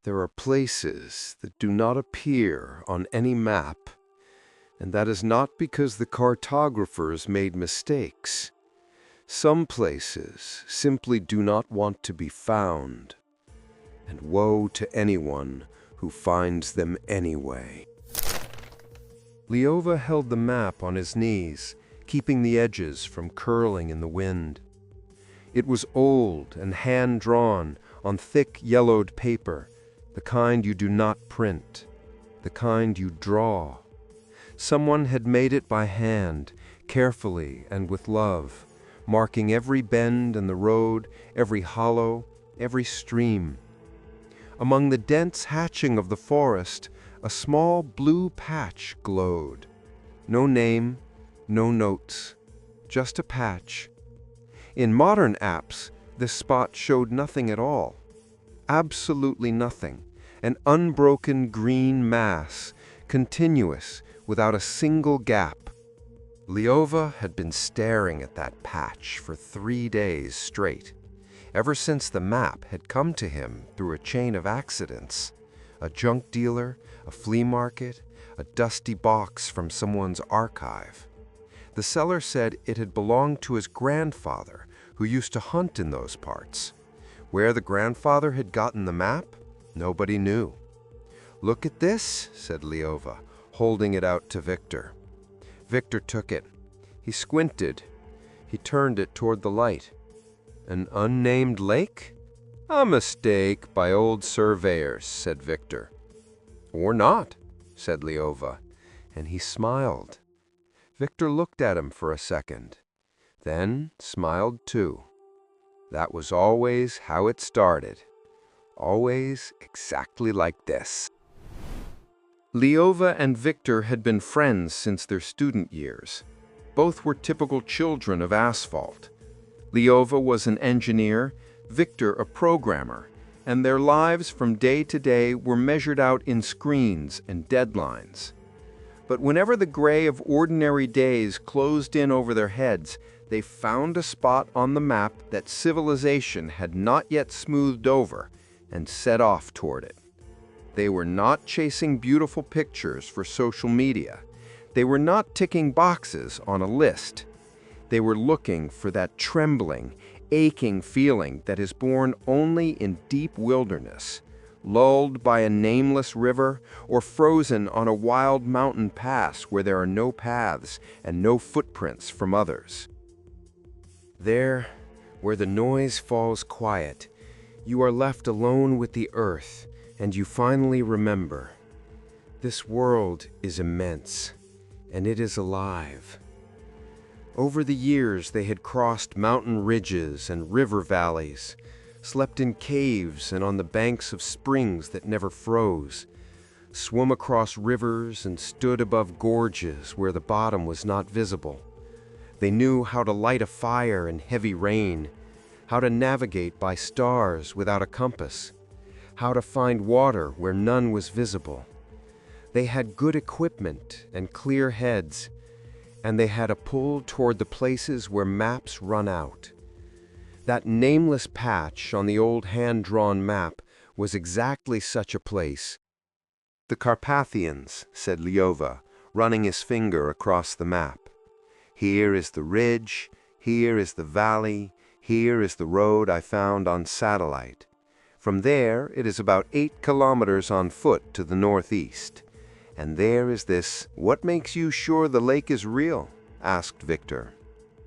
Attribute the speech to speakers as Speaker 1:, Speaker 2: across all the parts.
Speaker 1: There are places that do not appear on any map, and that is not because the cartographers made mistakes. Some places simply do not want to be found, and woe to anyone who finds them anyway. Leova held the map on his knees, keeping the edges from curling in the wind. It was old and hand-drawn on thick yellowed paper, the kind you do not print, the kind you draw. Someone had made it by hand, carefully and with love, marking every bend in the road, every hollow, every stream. Among the dense hatching of the forest, a small blue patch glowed. No name, no notes, just a patch. In modern apps, this spot showed nothing at all. Absolutely nothing. An unbroken green mass, continuous, without a single gap. Leova had been staring at that patch for 3 days straight, ever since the map had come to him through a chain of accidents. A junk dealer, a flea market, a dusty box from someone's archive. The seller said it had belonged to his grandfather, who used to hunt in those parts. Where the grandfather had gotten the map, nobody knew. "Look at this," said Leova, holding it out to Victor. Victor took it. He squinted. He turned it toward the light. "An unnamed lake?" "A mistake by old surveyors," said Victor. "Or not," said Leova, and he smiled. Victor looked at him for a second, then smiled too. That was always how it started. Always exactly like this. Leova and Victor had been friends since their student years. Both were typical children of asphalt. Leova was an engineer, Victor a programmer, and their lives from day to day were measured out in screens and deadlines. But whenever the gray of ordinary days closed in over their heads, they found a spot on the map that civilization had not yet smoothed over and set off toward it. They were not chasing beautiful pictures for social media. They were not ticking boxes on a list. They were looking for that trembling, aching feeling that is born only in deep wilderness, lulled by a nameless river or frozen on a wild mountain pass where there are no paths and no footprints from others. There, where the noise falls quiet, you are left alone with the earth, and you finally remember, this world is immense, and it is alive. Over the years, they had crossed mountain ridges and river valleys, slept in caves and on the banks of springs that never froze, swum across rivers and stood above gorges where the bottom was not visible. They knew how to light a fire in heavy rain, how to navigate by stars without a compass, how to find water where none was visible. They had good equipment and clear heads, and they had a pull toward the places where maps run out. That nameless patch on the old hand-drawn map was exactly such a place. "The Carpathians," said Leova, running his finger across the map. "Here is the ridge, here is the valley, here is the road I found on satellite. From there, it is about 8 kilometers on foot to the northeast. And there is this—" "What makes you sure the lake is real?" asked Victor.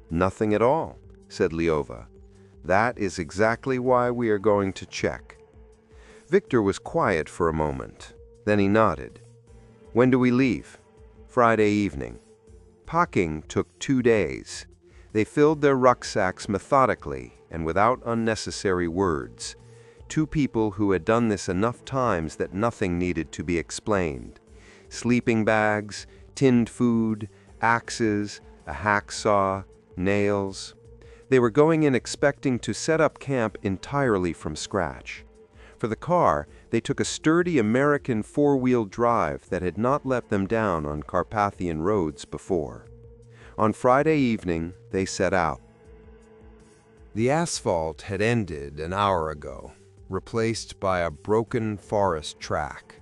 Speaker 1: "Nothing at all," said Leova. "That is exactly why we are going to check." Victor was quiet for a moment. Then he nodded. "When do we leave?" "Friday evening." Packing took 2 days. They filled their rucksacks methodically and without unnecessary words. 2 people who had done this enough times that nothing needed to be explained. Sleeping bags, tinned food, axes, a hacksaw, nails. They were going in expecting to set up camp entirely from scratch. For the car, they took a sturdy American 4-wheel drive that had not let them down on Carpathian roads before. On Friday evening, they set out. The asphalt had ended an hour ago.
Speaker 2: replaced by a broken forest track.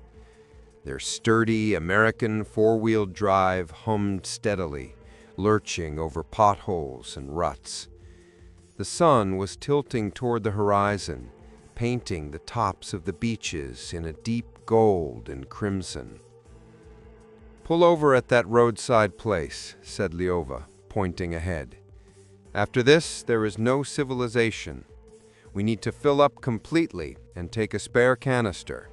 Speaker 2: Their sturdy American four-wheel drive hummed steadily, lurching over potholes and ruts. The sun was tilting toward the horizon, painting the tops of the beaches in a deep gold and crimson. "Pull over at that roadside place," said Lyova, pointing ahead. "After this, there is no civilization. We need to fill up completely and take a spare canister."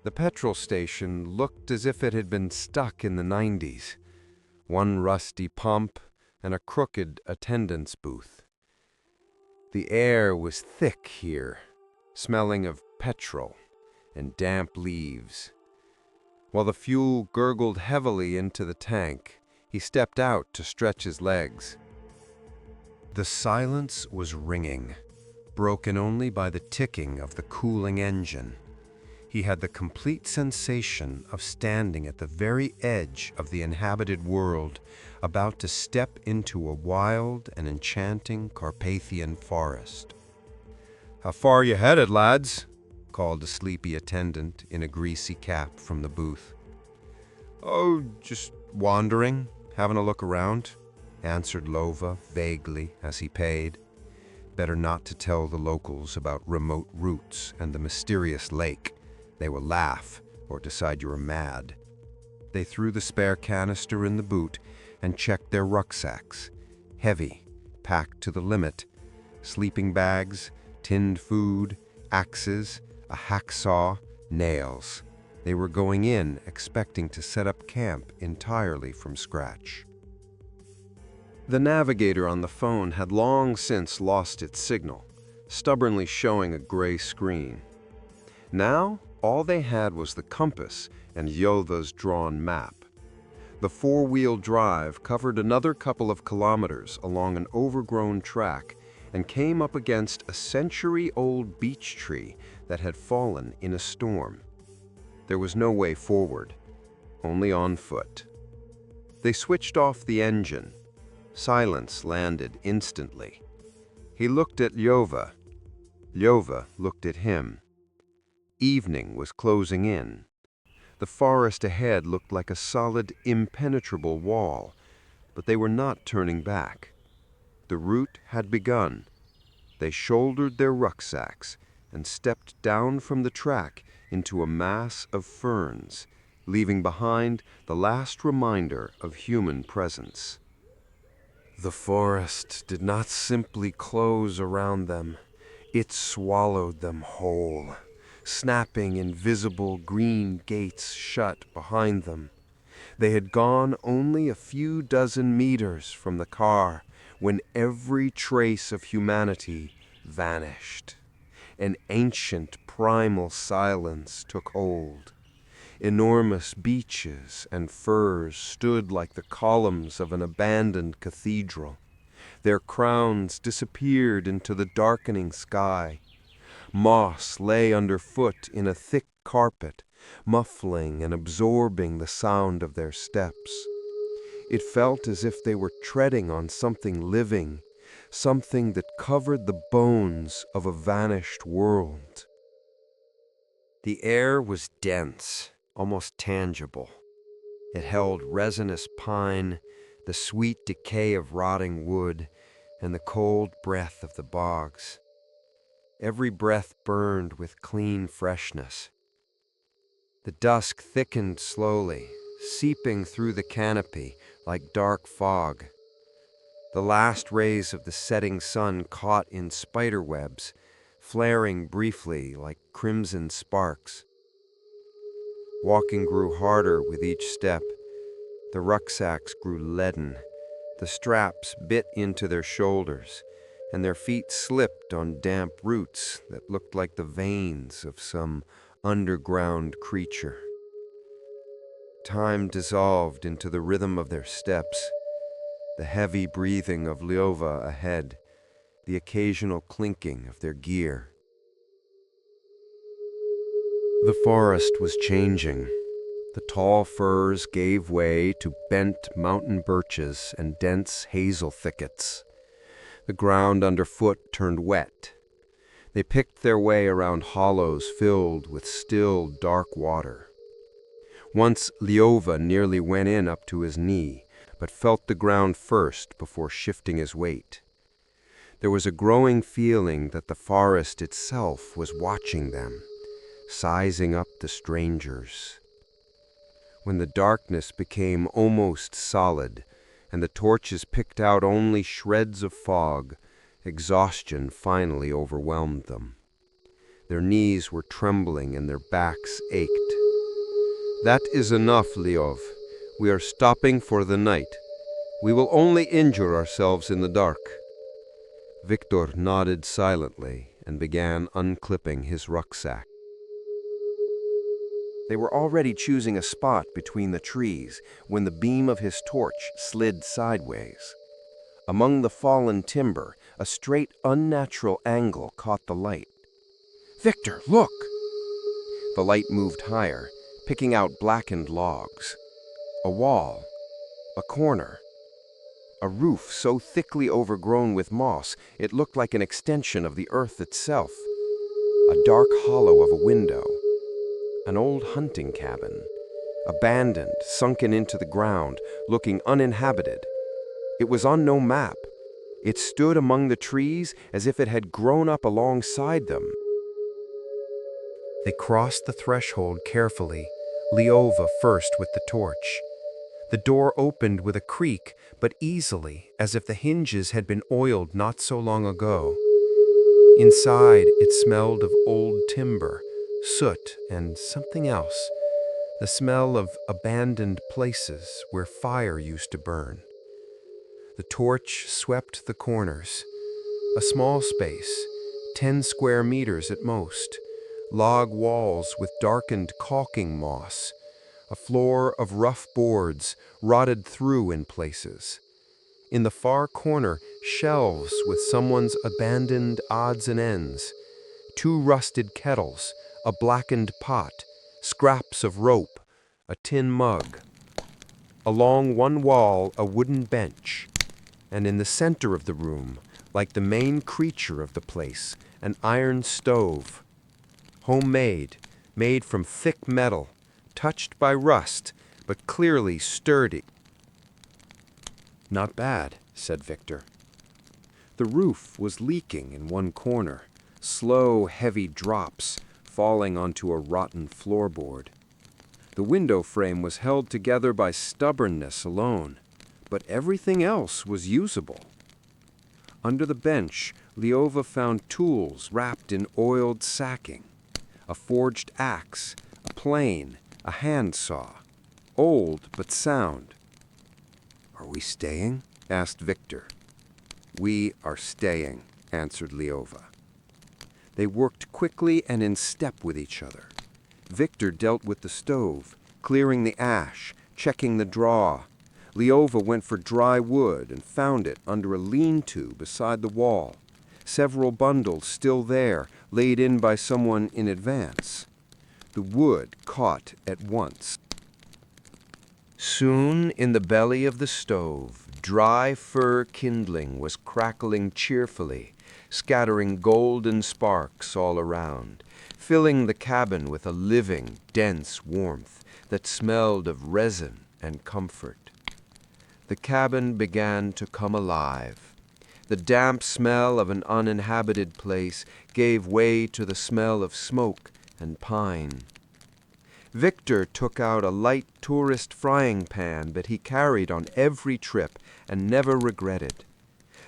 Speaker 2: The petrol station looked as if it had been stuck in the 90s. One rusty pump and a crooked attendance booth. The air was thick here, smelling of petrol and damp leaves. While the fuel gurgled heavily into the tank, he stepped out to stretch his legs. The silence was ringing, broken only by the ticking of the cooling engine. He had the complete sensation of standing at the very edge of the inhabited world, about to step into a wild and enchanting Carpathian forest. "How far you headed, lads?" called a sleepy attendant in a greasy cap from the booth. "Oh, just wandering, having a look around," answered Lova vaguely as he paid. Better not to tell the locals about remote routes and the mysterious lake. They will laugh or decide you were mad. They threw the spare canister in the boot and checked their rucksacks. Heavy, packed to the limit. Sleeping bags, tinned food, axes, a hacksaw, nails. They were going in expecting to set up camp entirely from scratch. The navigator on the phone had long since lost its signal, stubbornly showing a gray screen. Now, all they had was the compass and Yova's drawn map. The four-wheel drive covered another couple of kilometers along an overgrown track and came up against a century-old beech tree that had fallen in a storm. There was no way forward, only on foot. They switched off the engine. Silence landed instantly. He looked at Lyova. Lyova looked at him. Evening was closing in. The forest ahead looked like a solid, impenetrable wall, but they were not turning back. The route had begun. They shouldered their rucksacks and stepped down from the track into a mass of ferns, leaving behind the last reminder of human presence. The forest did not simply close around them. It swallowed them whole, snapping invisible green gates shut behind them. They had gone only a few dozen meters from the car when every trace of humanity vanished. An ancient primal silence took hold. Enormous beeches and firs stood like the columns of an abandoned cathedral. Their crowns disappeared into the darkening sky. Moss lay underfoot in a thick carpet, muffling and absorbing the sound of their steps. It felt as if they were treading on something living, something that covered the bones of a vanished world. The air was dense, almost tangible. It held resinous pine, the sweet decay of rotting wood, and the cold breath of the bogs. Every breath burned with clean freshness. The dusk thickened slowly, seeping through the canopy like dark fog. The last rays of the setting sun caught in spider webs, flaring briefly like crimson sparks. Walking grew harder with each step. The rucksacks grew leaden. The straps bit into their shoulders, and their feet slipped on damp roots that looked like the veins of some underground creature. Time dissolved into the rhythm of their steps, the heavy breathing of Lyova ahead, the occasional clinking of their gear. The forest was changing. The tall firs gave way to bent mountain birches and dense hazel thickets. The ground underfoot turned wet. They picked their way around hollows filled with still, dark water. Once Leova nearly went in up to his knee, but felt the ground first before shifting his weight. There was a growing feeling that the forest itself was watching them, sizing up the strangers. When the darkness became almost solid, and the torches picked out only shreds of fog, exhaustion finally overwhelmed them. Their knees were trembling and their backs ached. "That is enough, Leov. We are stopping for the night. We will only injure ourselves in the dark." Victor nodded silently and began unclipping his rucksack.
Speaker 3: They were already choosing a spot between the trees when the beam of his torch slid sideways. Among the fallen timber, a straight, unnatural angle caught the light. "Victor, look!" The light moved higher, picking out blackened logs. A wall. A corner. A roof so thickly overgrown with moss it looked like an extension of the earth itself. A dark hollow of a window. An old hunting cabin. Abandoned, sunken into the ground, looking uninhabited. It was on no map. It stood among the trees as if it had grown up alongside them.
Speaker 2: They crossed the threshold carefully, Leova first with the torch. The door opened with a creak, but easily, as if the hinges had been oiled not so long ago. Inside, it smelled of old timber, soot, and something else, the smell of abandoned places where fire used to burn. The torch swept the corners. A small space, 10 square meters at most, log walls with darkened caulking moss, a floor of rough boards rotted through in places. In the far corner, shelves with someone's abandoned odds and ends, 2 rusted kettles, a blackened pot, scraps of rope, a tin mug. Along one wall, a wooden bench, and in the center of the room, like the main creature of the place, an iron stove. Homemade, made from thick metal, touched by rust, but clearly sturdy.
Speaker 3: "Not bad," said Victor. The roof was leaking in one corner, slow, heavy drops falling onto a rotten floorboard. The window frame was held together by stubbornness alone, but everything else was usable. Under the bench, Leova found tools wrapped in oiled sacking, a forged axe, a plane, a handsaw, old but sound. "Are we staying?" asked Victor. "We are staying," answered Leova. They worked quickly and in step with each other. Victor dealt with the stove, clearing the ash, checking the draw. Leova went for dry wood and found it under a lean-to beside the wall, several bundles still there, laid in by someone in advance. The wood caught at once. Soon in the belly of the stove, dry fir kindling was crackling cheerfully, scattering golden sparks all around, filling the cabin with a living, dense warmth that smelled of resin and comfort. The cabin began to come alive. The damp smell of an uninhabited place gave way to the smell of smoke and pine. Victor took out a light tourist frying pan that he carried on every trip and never regretted.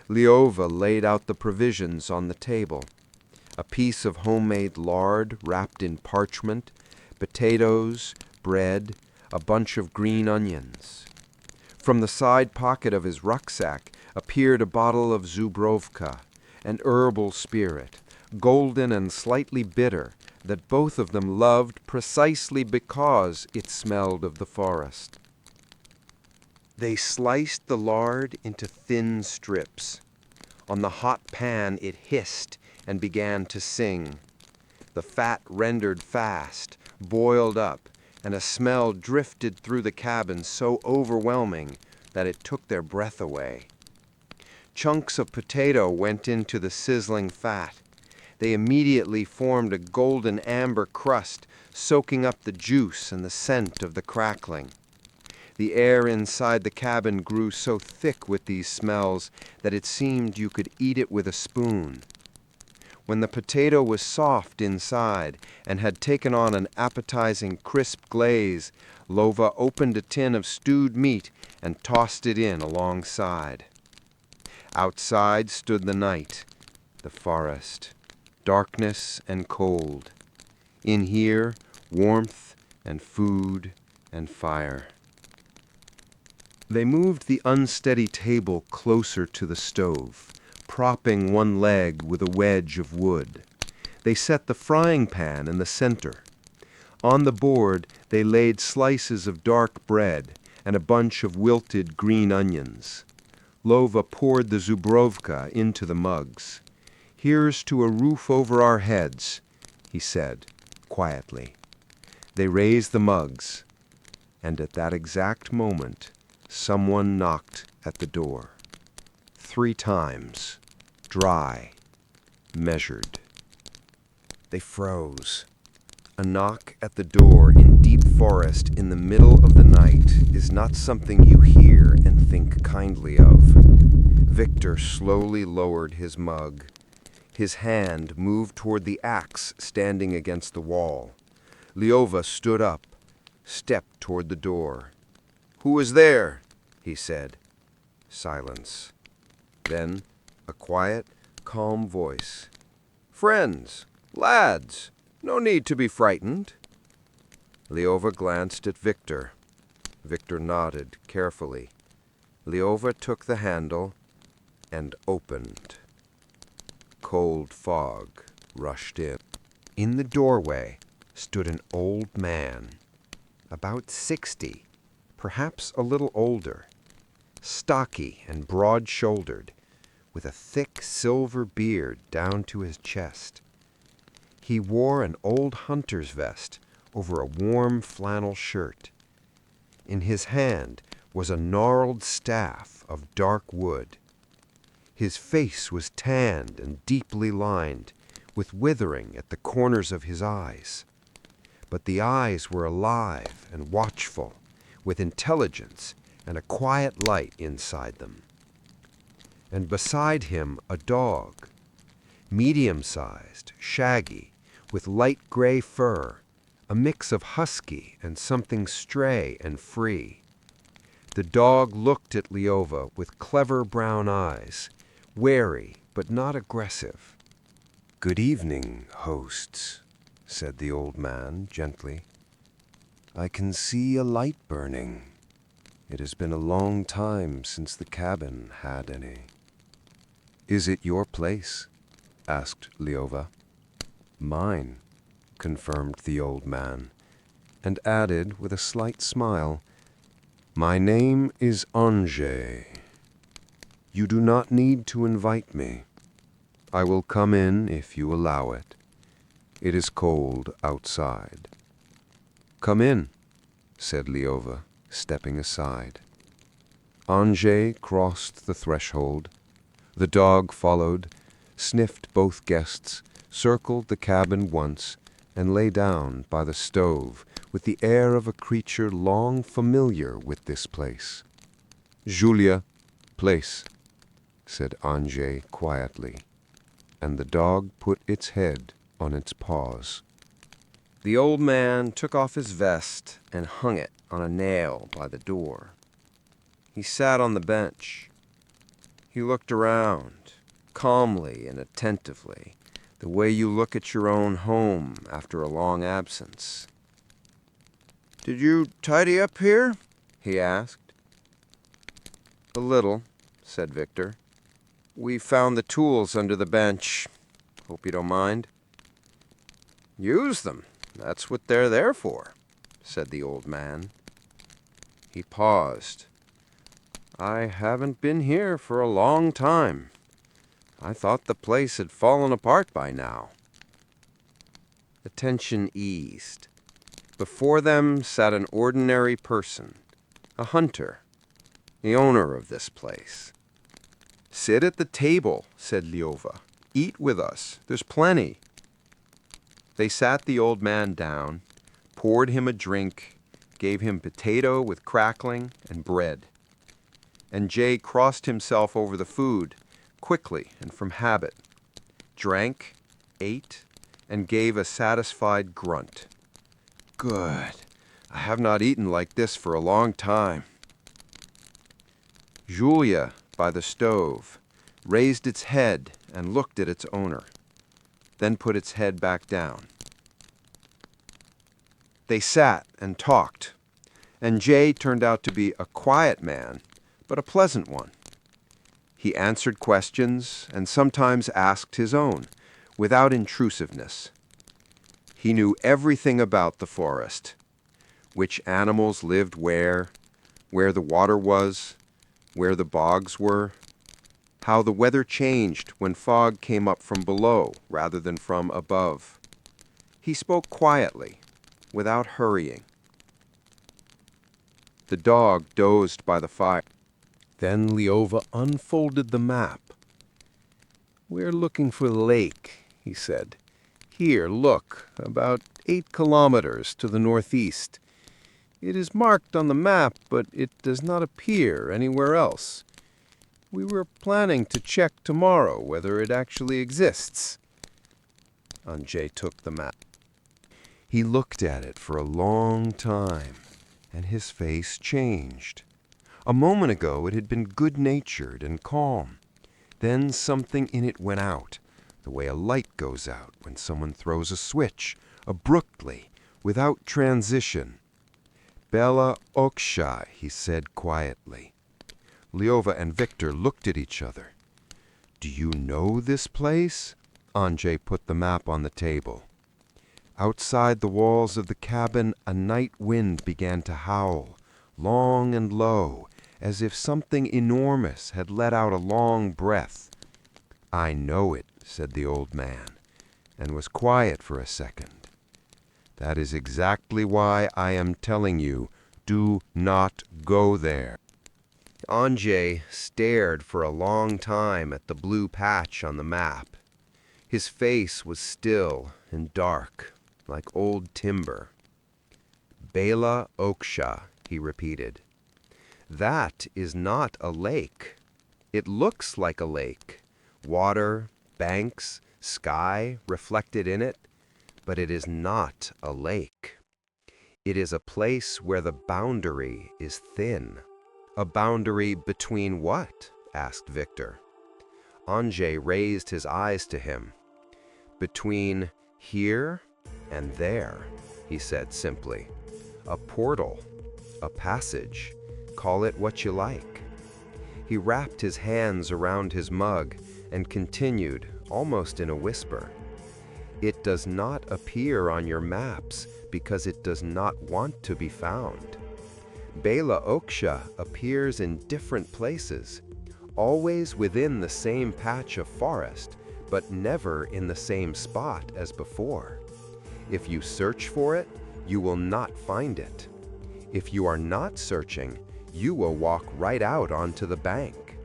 Speaker 3: Leova laid out the provisions on the table. A piece of homemade lard wrapped in parchment, potatoes, bread, a bunch of green onions. From the side pocket of his rucksack appeared a bottle of Zubrovka, an herbal spirit, golden and slightly bitter, that both of them loved precisely because it smelled of the forest. They sliced the lard into thin strips. On the hot pan it hissed and began to sing. The fat rendered fast, boiled up, and a smell drifted through the cabin so overwhelming that it took their breath away. Chunks of potato went into the sizzling fat. They immediately formed a golden amber crust, soaking up the juice and the scent of the crackling. The air inside the cabin grew so thick with these smells that it seemed you could eat it with a spoon. When the potato was soft inside and had taken on an appetizing crisp glaze, Lova opened a tin of stewed meat and tossed it in alongside. Outside stood the night, the forest, darkness and cold. In here, warmth and food and fire. They moved the unsteady table closer to the stove, propping one leg with a wedge of wood. They set the frying pan in the center. On the board, they laid slices of dark bread and a bunch of wilted green onions. Lova poured the zubrovka into the mugs. "Here's to a roof over our heads," he said, quietly. They raised the mugs, and at that exact moment, someone knocked at the door. 3 times, dry, measured. They froze. A knock at the door in deep forest in the middle of the night is not something you hear and think kindly of. Victor slowly lowered his mug. His hand moved toward the axe standing against the wall. Lyova stood up, stepped toward the door. "Who is there?" he said. Silence. Then a quiet, calm voice. "Friends, lads, no need to be frightened." Lyova glanced at Victor. Victor nodded carefully. Lyova took the handle and opened. Cold fog rushed in. In the doorway stood an old man, about 60, perhaps a little older, stocky and broad-shouldered, with a thick silver beard down to his chest. He wore an old hunter's vest over a warm flannel shirt. In his hand was a gnarled staff of dark wood. His face was tanned and deeply lined, with withering at the corners of his eyes. But the eyes were alive and watchful, with intelligence and a quiet light inside them. And beside him a dog, medium-sized, shaggy, with light gray fur, a mix of husky and something stray and free. The dog looked at Lyova with clever brown eyes, wary but not aggressive. "Good evening, hosts," said the old man gently. "I can see a light burning. It has been a long time since the cabin had any." "Is it your place?" asked Lyova. "Mine," confirmed the old man, and added with a slight smile, "My name is Endzhey. You do not need to invite me. I will come in if you allow it. It is cold outside." "Come in," said Lyova, stepping aside. Endzhey crossed the threshold. The dog followed, sniffed both guests, circled the cabin once, and lay down by the stove with the air of a creature long familiar with this place. "Julia, place," said Endzhey quietly, and the dog put its head on its paws. The old man took off his vest and hung it on a nail by the door. He sat on the bench. He looked around, calmly and attentively, the way you look at your own home after a long absence. "Did you tidy up here?" he asked. "A little," said Victor. "We found the tools under the bench. Hope you don't mind." "Use them. That's what they're there for," said the old man. He paused. "I haven't been here for a long time. I thought the place had fallen apart by now." The tension eased. Before them sat an ordinary person, a hunter, the owner of this place. "Sit at the table," said Lyova.
Speaker 1: Eat with us. There's plenty." They sat the old man down, poured him a drink, gave him potato with crackling and bread. Endzhey crossed himself over the food, quickly and from habit, drank, ate, and gave a satisfied grunt. "Good. I have not eaten like this for a long time." Julia, by the stove, raised its head and looked at its owner, then put its head back down. They sat and talked. Endzhey turned out to be a quiet man, but a pleasant one. He answered questions and sometimes asked his own, without intrusiveness. He knew everything about the forest, which animals lived where the water was, where the bogs were, how the weather changed when fog came up from below rather than from above. He spoke quietly, without hurrying. The dog dozed by the fire. Then Leova unfolded the map. "We're looking for the lake," he said. "Here, look, about 8 kilometers to the northeast. It is marked on the map, but it does not appear anywhere else. We were planning to check tomorrow whether it actually exists." Endzhey took the map. He looked at it for a long time, and his face changed. A moment ago it had been good-natured and calm. Then something in it went out, the way a light goes out when someone throws a switch, abruptly, without transition. "Bela Oksha," he said quietly. Leova and Victor looked at each other. "Do you know this place?" Endzhey put the map on the table. Outside the walls of the cabin, a night wind began to howl, long and low, as if something enormous had let out a long breath. "I know it," said the old man, and was quiet for a second. "That is exactly why I am telling you, do not go there." Endzhey stared for a long time at the blue patch on the map. His face was still and dark, like old timber. "Bela Oksha," he repeated. "That is not a lake. It looks like a lake. Water, banks, sky reflected in it, but it is not a lake. It is a place where the boundary is thin." "A boundary between what?" asked Victor. Endzhey raised his eyes to him. "Between here and there," he said simply. "A portal, a passage, call it what you like." He wrapped his hands around his mug and continued, almost in a whisper. "It does not appear on your maps because it does not want to be found. Bela Oksha appears in different places, always within the same patch of forest, but never in the same spot as before. If you search for it, you will not find it. If you are not searching, you will walk right out onto the bank.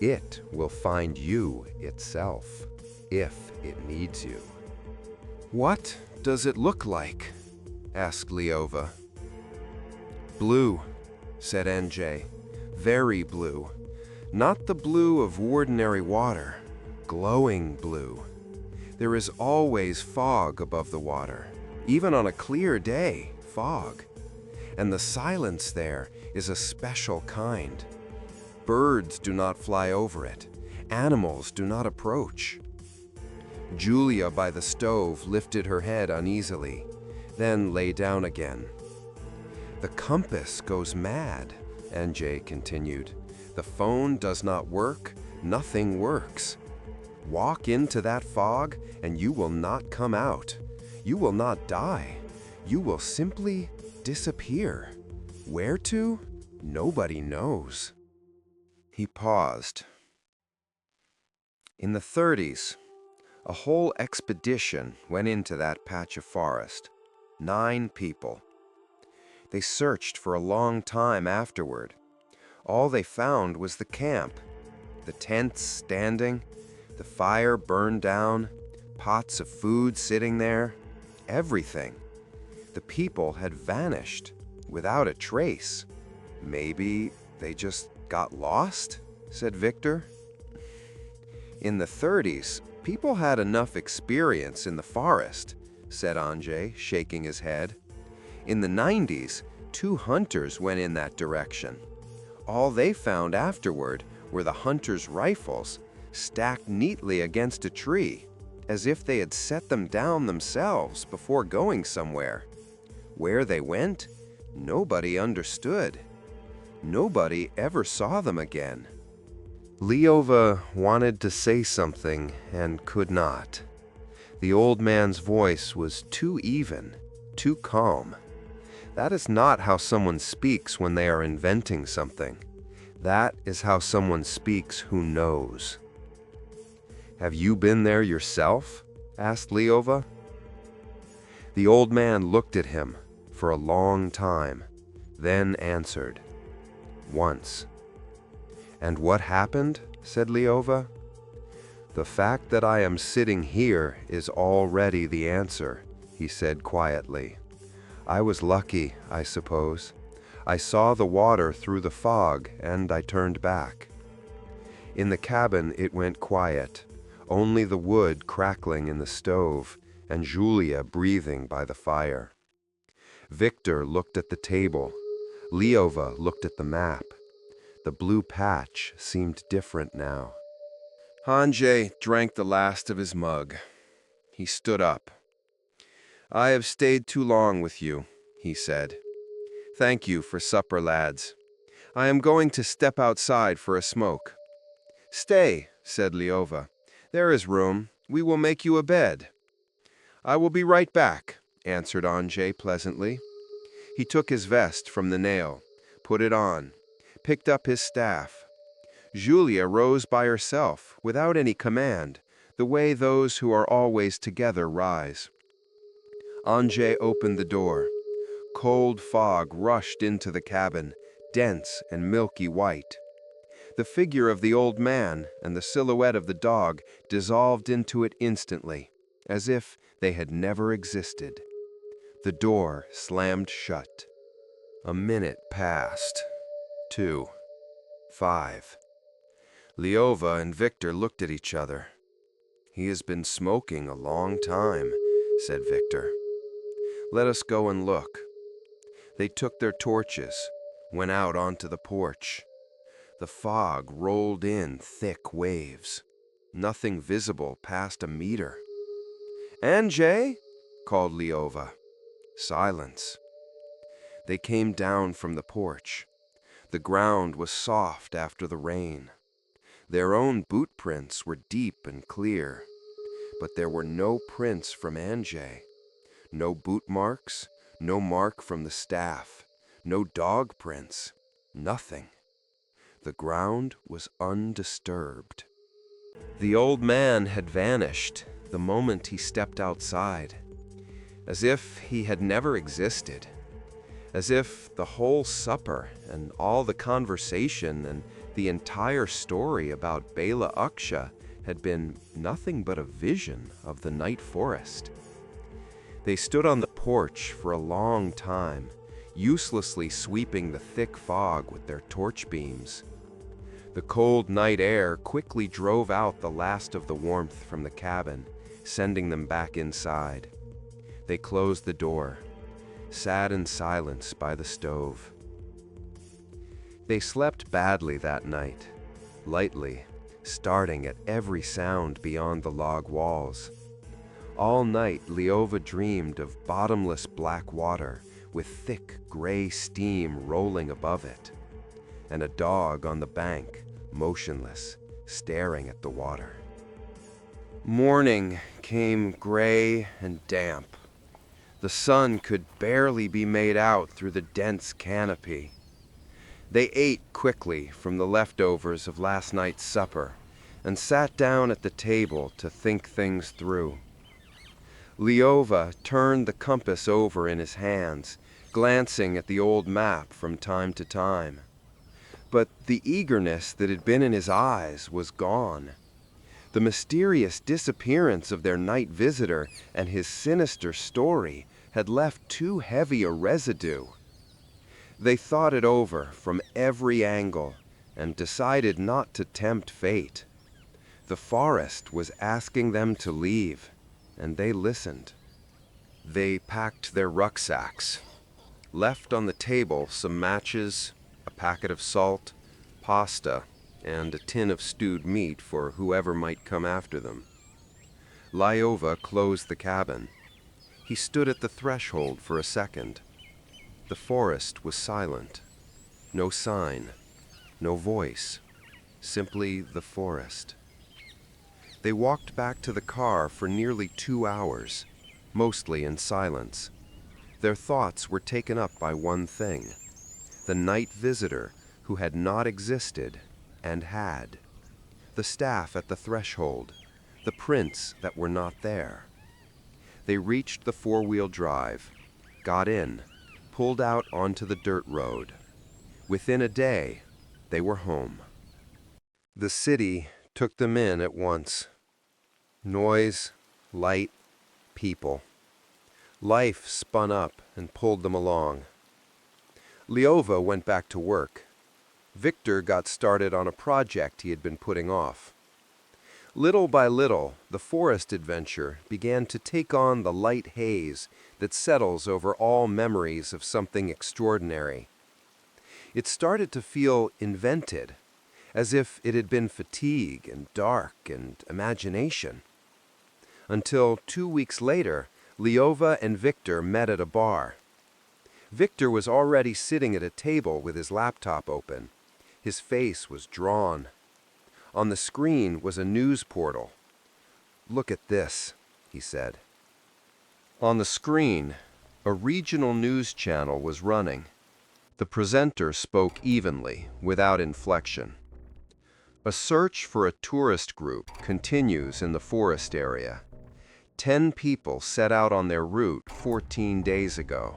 Speaker 1: It will find you itself, if it needs you." "What does it look like?" asked Leova. "Blue," said Endzhey. "Very blue. Not the blue of ordinary water. Glowing blue. There is always fog above the water. Even on a clear day, fog. And the silence there is a special kind. Birds do not fly over it. Animals do not approach." Julia by the stove lifted her head uneasily, then lay down again. "The compass goes mad," Endzhey continued. "The phone does not work, nothing works. Walk into that fog and you will not come out. You will not die. You will simply disappear. Where to? Nobody knows." He paused. "In the 30s, a whole expedition went into that patch of forest. 9 people. They searched for a long time afterward. All they found was the camp, the tents standing,
Speaker 3: The fire burned down, pots of food sitting there, everything. The people had vanished without a trace. Maybe they just got lost, said Victor. In the 30s, people had enough experience in the forest, said Endzhey, shaking his head. In the 90s, 2 hunters went in that direction. All they found afterward were the hunters' rifles, stacked neatly against a tree, as if they had set them down themselves before going somewhere. Where they went, nobody understood. Nobody ever saw them again. Leova wanted to say something and could not. The old man's voice was too even, too calm. That is not how someone speaks when they are inventing something. That is how someone speaks who knows. Have you been there yourself? Asked Leova. The old man looked at him for a long time, then answered, once. And what happened? Said Leova. The fact that I am sitting here is already the answer, he said quietly. I was lucky, I suppose. I saw the water through the fog, and I turned back. In the cabin it went quiet, only the wood crackling in the stove, and Julia breathing by the fire. Victor looked at the table. Leova looked at the map. The blue patch seemed different now. Endzhey drank the last of his mug. He stood up. I have stayed too long with you, he said. Thank you for supper, lads. I am going to step outside for a smoke. Stay, said Leova. There is room. We will make you a bed. I will be right back, answered Endzhey pleasantly. He took his vest from the nail, put it on, picked up his staff. Julia rose by herself, without any command, the way those who are always together rise. Endzhey opened the door. Cold fog rushed into the cabin, dense and milky white. The figure of the old man and the silhouette of the dog dissolved into it instantly, as if they had never existed. The door slammed shut. A minute passed. 2. 5. Leova and Victor looked at each other. He has been smoking a long time, said Victor. Let us go and look. They took their torches, went out onto the porch. The fog rolled in thick waves. Nothing visible past a meter. Endzhey, called Leova. Silence. They came down from the porch. The ground was soft after the rain. Their own boot prints were deep and clear, but there were no prints from Endzhey. No boot marks, no mark from the staff, no dog prints, nothing. The ground was undisturbed. The old man had vanished the moment he stepped outside, as if he had never existed, as if the whole supper and all the conversation and the entire story about Bela Oksha had been nothing but a vision of the night forest. They stood on the porch for a long time, uselessly sweeping the thick fog with their torch beams. The cold night air quickly drove out the last of the warmth from the cabin, sending them back inside. They closed the door, sat in silence by the stove. They slept badly that night, lightly, starting at every sound beyond the log walls. All night Leova dreamed of bottomless black water with thick gray steam rolling above it, and a dog on the bank, motionless, staring at the water. Morning came gray and damp. The sun could barely be made out through the dense canopy. They ate quickly from the leftovers of last night's supper and sat down at the table to think things through. Leova turned the compass over in his hands, glancing at the old map from time to time. But the eagerness that had been in his eyes was gone. The mysterious disappearance of their night visitor and his sinister story had left too heavy a residue. They thought it over from every angle and decided not to tempt fate. The forest was asking them to leave, and they listened. They packed their rucksacks, left on the table some matches, a packet of salt, pasta, and a tin of stewed meat for whoever might come after them. Lyova closed the cabin. He stood at the threshold for a second. The forest was silent. No sign, no voice, simply the forest. They walked back to the car for nearly 2 hours, mostly in silence. Their thoughts were taken up by one thing: the night visitor who had not existed and had, the staff at the threshold, the prints that were not there. They reached the four-wheel drive, got in, pulled out onto the dirt road. Within a day, they were home. The city took them in at once. Noise, light, people. Life spun up and pulled them along. Lyova went back to work. Victor got started on a project he had been putting off. Little by little, the forest adventure began to take on the light haze that settles over all memories of something extraordinary. It started to feel invented, as if it had been fatigue and dark and imagination. Until 2 weeks later, Lyova and Victor met at a bar. Victor was already sitting at a table with his laptop open. His face was drawn. On the screen was a news portal. "Look at this," he said. On the screen, a regional news channel was running. The presenter spoke evenly, without inflection. A search for a tourist group continues in the forest area. 10 people set out on their route 14 days ago.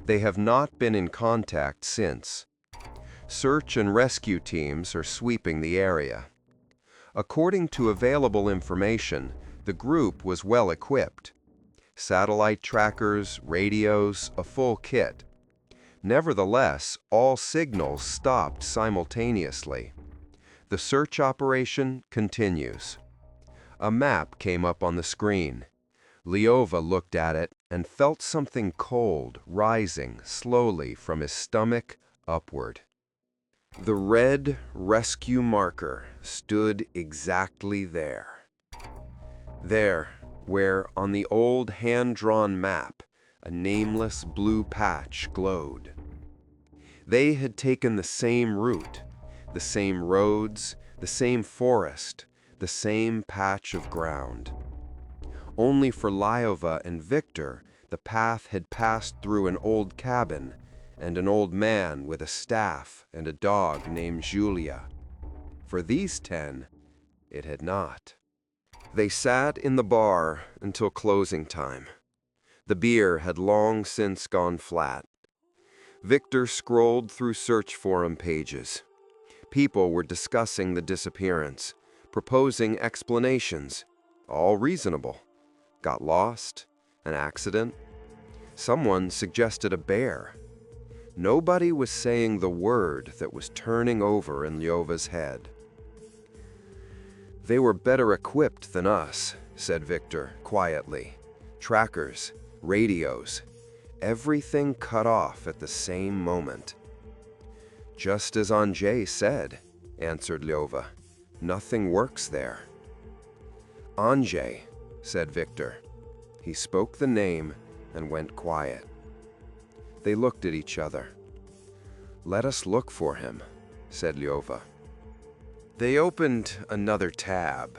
Speaker 3: They have not been in contact since. Search and rescue teams are sweeping the area. According to available information, the group was well equipped. Satellite trackers, radios, a full kit. Nevertheless, all signals stopped simultaneously. The search operation continues. A map came up on the screen. Lyova looked at it and felt something cold rising slowly from his stomach upward. The red rescue marker stood exactly there. There, where on the old hand-drawn map, a nameless blue patch glowed. They had taken the same route, the same roads, the same forest, the same patch of ground. Only for Lyova and Victor, the path had passed through an old cabin and an old man with a staff and a dog named Julia. For these 10, it had not. They sat in the bar until closing time. The beer had long since gone flat. Victor scrolled through search forum pages. People were discussing the disappearance, proposing explanations, all reasonable. Got lost? An accident? Someone suggested a bear. Nobody was saying the word that was turning over in Lyova's head. "They were better equipped than us," said Victor quietly. "Trackers, radios, everything cut off at the same moment." "Just as Endzhey said," answered Lyova. "Nothing works there." "Endzhey," said Victor. He spoke the name and went quiet. They looked at each other. "Let us look for him," said Lyova. They opened another tab.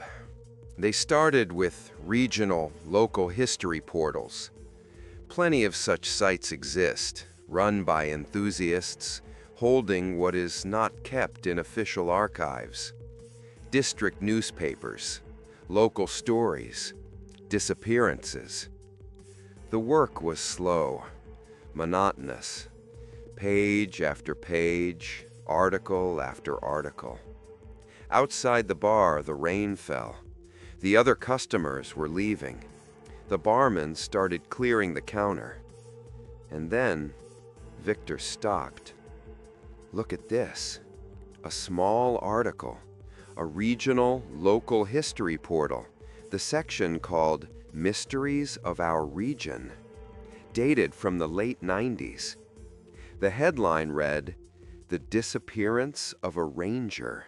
Speaker 3: They started with regional, local history portals. Plenty of such sites exist, run by enthusiasts, holding what is not kept in official archives. District newspapers, local stories, disappearances. The work was slow, monotonous. Page after page, article after article. Outside the bar, the rain fell. The other customers were leaving. The barman started clearing the counter. And then Victor stopped. Look at this. A small article. A regional, local history portal. The section called Mysteries of Our Region. Dated from the late 90s. The headline read, "The Disappearance of a Ranger,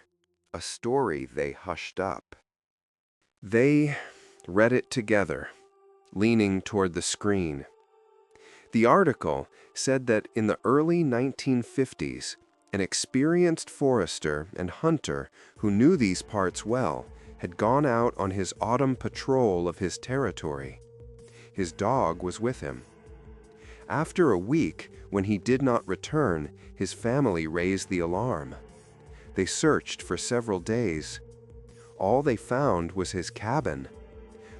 Speaker 3: a story they hushed up." They read it together, leaning toward the screen. The article said that in the early 1950s, an experienced forester and hunter who knew these parts well had gone out on his autumn patrol of his territory. His dog was with him. After a week, when he did not return, his family raised the alarm. They searched for several days. All they found was his cabin.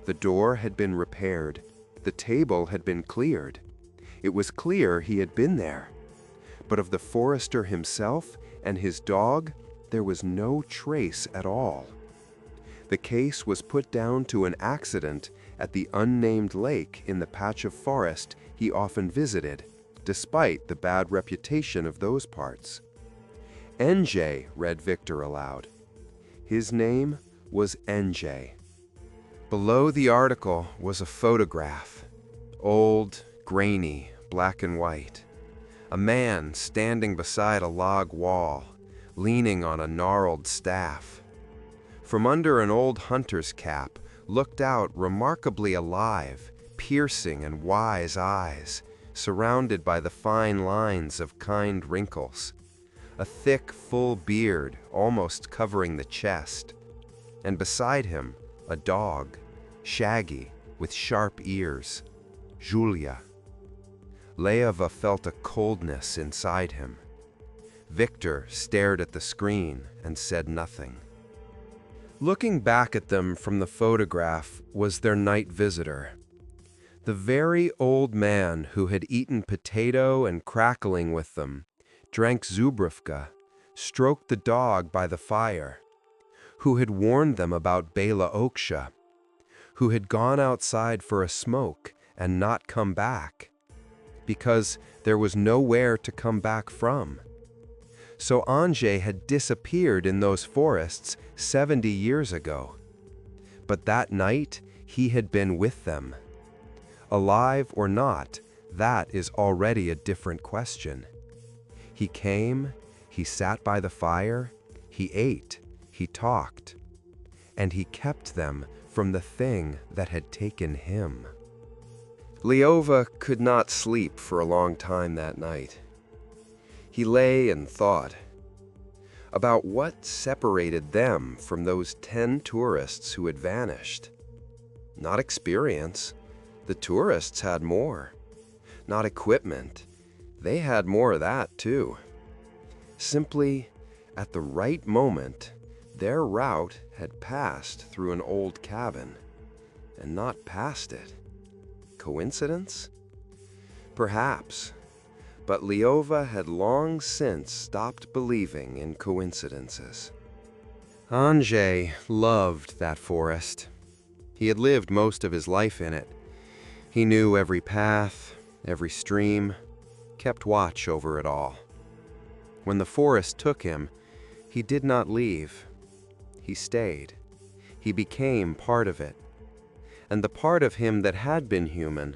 Speaker 3: The door had been repaired. The table had been cleared. It was clear he had been there. But of the forester himself and his dog, there was no trace at all. The case was put down to an accident at the unnamed lake in the patch of forest he often visited, despite the bad reputation of those parts. Endzhey, read Victor aloud. His name was Endzhey. Below the article was a photograph. Old, grainy, black and white. A man standing beside a log wall, leaning on a gnarled staff. From under an old hunter's cap looked out remarkably alive, piercing and wise eyes, surrounded by the fine lines of kind wrinkles. A thick, full beard almost covering the chest. And beside him, a dog, shaggy, with sharp ears. Julia. Leova felt a coldness inside him. Victor stared at the screen and said nothing. Looking back at them from the photograph was their night visitor. The very old man who had eaten potato and crackling with them, drank Zubrivka, stroked the dog by the fire, who had warned them about Bela Oksha, who had gone outside for a smoke and not come back, because there was nowhere to come back from. So Endzhey had disappeared in those forests 70 years ago. But that night, he had been with them. Alive or not, that is already a different question. He came, he sat by the fire, he ate, he talked, and he kept them from the thing that had taken him. Leova could not sleep for a long time that night. He lay and thought about what separated them from those 10 tourists who had vanished. Not experience. The tourists had more. Not equipment. They had more of that too. Simply, at the right moment, their route had passed through an old cabin, and not past it. Coincidence? Perhaps. But Leova had long since stopped believing in coincidences. Endzhey loved that forest. He had lived most of his life in it. He knew every path, every stream, kept watch over it all. When the forest took him, he did not leave. He stayed. He became part of it. And the part of him that had been human,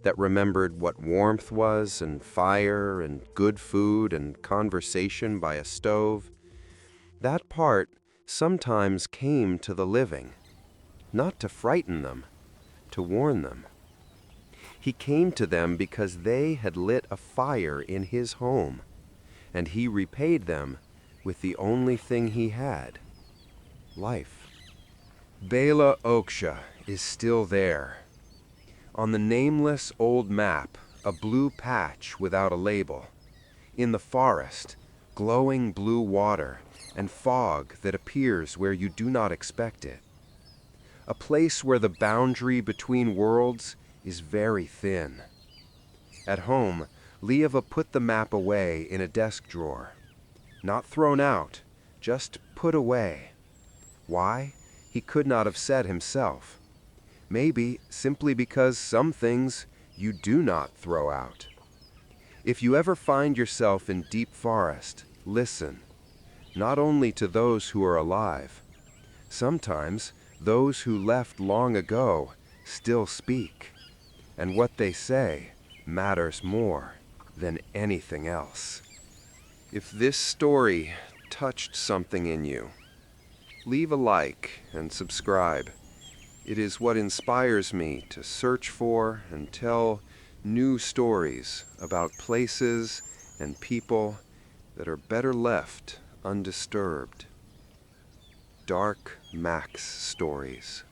Speaker 3: that remembered what warmth was, and fire, and good food, and conversation by a stove, that part sometimes came to the living, not to frighten them, to warn them. He came to them because they had lit a fire in his home, and he repaid them with the only thing he had, life. Bela Oksha is still there. On the nameless old map, a blue patch without a label. In the forest, glowing blue water and fog that appears where you do not expect it. A place where the boundary between worlds is very thin. At home, Leova put the map away in a desk drawer. Not thrown out, just put away. Why? he could not have said himself. Maybe simply because some things you do not throw out. If you ever find yourself in deep forest, listen, not only to those who are alive. Sometimes those who left long ago still speak, and what they say matters more than anything else. If this story touched something in you, leave a like and subscribe. It is what inspires me to search for and tell new stories about places and people that are better left undisturbed. Dark Max Stories.